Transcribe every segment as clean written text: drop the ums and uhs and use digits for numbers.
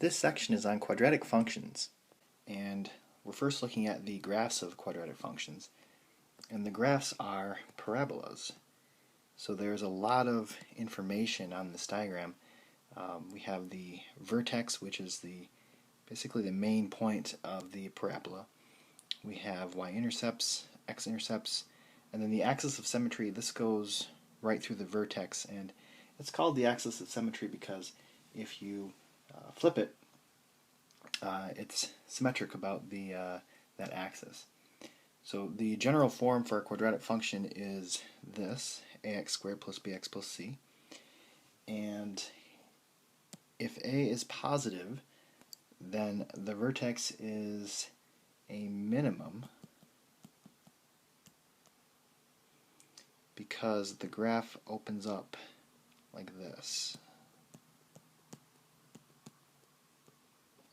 This section is on quadratic functions, and we're first looking at the graphs of quadratic functions. And the graphs are parabolas. So there's a lot of information on this diagram. We have the vertex, which is basically the main point of the parabola. We have y-intercepts, x-intercepts, and then the axis of symmetry. This goes right through the vertex, and it's called the axis of symmetry because if you flip it, it's symmetric about that axis. So the general form for a quadratic function is this: ax squared plus bx plus c. And if a is positive, then the vertex is a minimum because the graph opens up like this.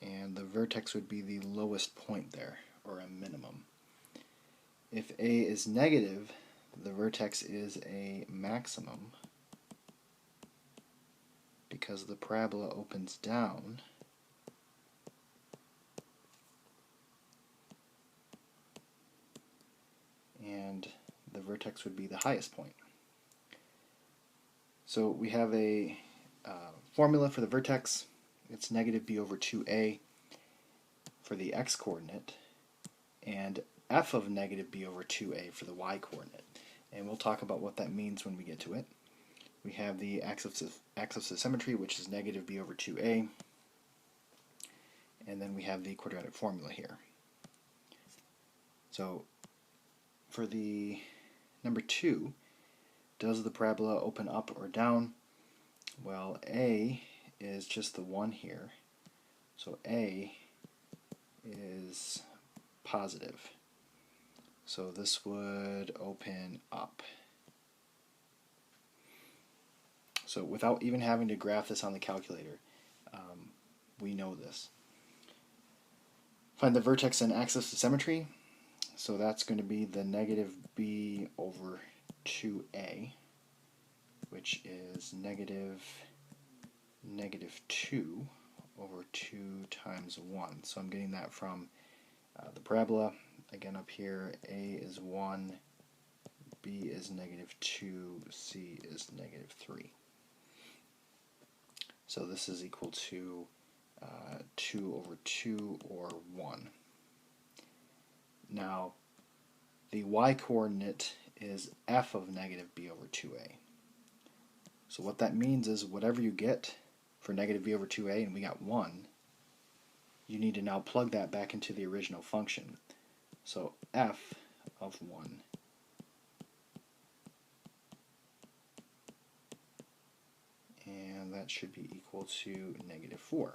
And the vertex would be the lowest point there, or a minimum. If a is negative, the vertex is a maximum because the parabola opens down. And the vertex would be the highest point. So we have a formula for the vertex. It's negative b over 2a for the x-coordinate, and f of negative b over 2a for the y-coordinate. And we'll talk about what that means when we get to it. We have the axis of symmetry, which is negative b over 2a, and then we have the quadratic formula here. So for the number 2, does the parabola open up or down? Well, a is just the 1 here, so a is positive. So this would open up. So without even having to graph this on the calculator, we know this. Find the vertex and axis of symmetry. So that's going to be the negative b over 2a, which is negative 2 over 2 times 1. So I'm getting that from the parabola. Again, up here, a is 1, b is negative 2, c is negative 3. So this is equal to 2 over 2, or 1. Now, the y-coordinate is f of negative b over 2a. So what that means is whatever you get for negative b over 2a, and we got 1, you need to now plug that back into the original function. So f of 1 and that should be equal to negative 4.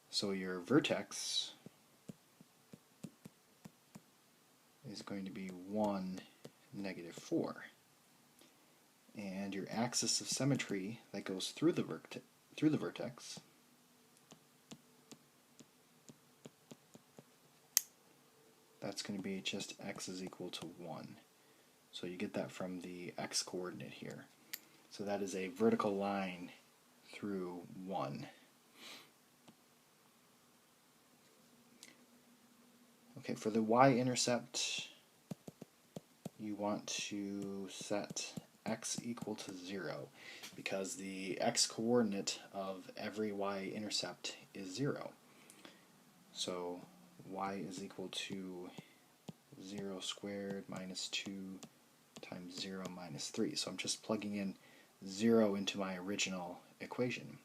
So your vertex is going to be 1, negative 4. And your axis of symmetry that goes through the vertex that's going to be just x is equal to 1. So you get that from the x-coordinate here. So that is a vertical line through 1. Okay, for the y-intercept, you want to set x equal to 0 because the x-coordinate of every y-intercept is 0. So y is equal to 0 squared minus 2 times 0 minus 3. So I'm just plugging in 0 into my original equation.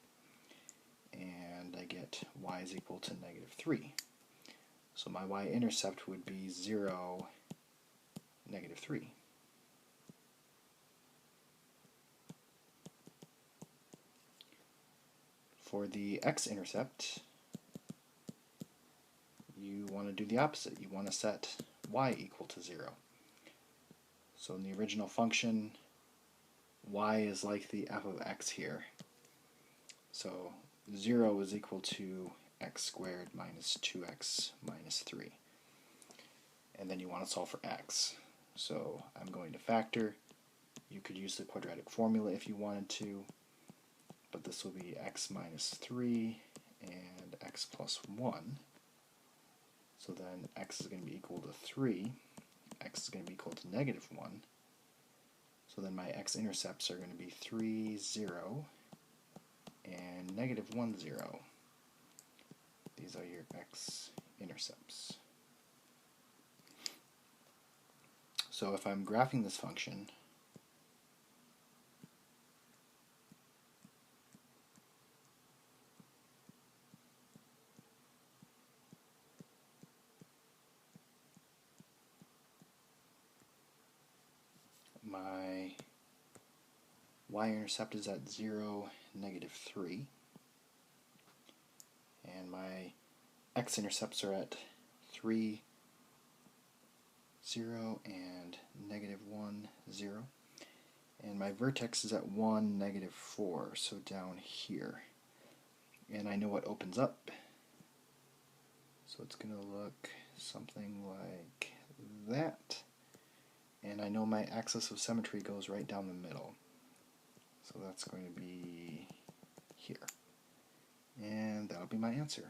And I get y is equal to negative 3. So my y-intercept would be 0, negative 3. For the x-intercept, you want to do the opposite. You want to set y equal to 0. So in the original function, y is like the f of x here. So 0 is equal to x squared minus 2x minus 3. And then you want to solve for x. So I'm going to factor. You could use the quadratic formula if you wanted to, but this will be x minus 3 x plus 1. So then x is going to be equal to 3. X is going to be equal to negative 1. So then my x-intercepts are going to be 3, 0, and negative 1, 0. These are your x-intercepts. So if I'm graphing this function, my y-intercept is at 0, negative 3, and my x-intercepts are at 3, 0, and negative 1, 0. And my vertex is at 1, negative 4, so down here. And I know what opens up, so it's going to look something like that. And I know my axis of symmetry goes right down the middle, so that's going to be here. And that'll be my answer.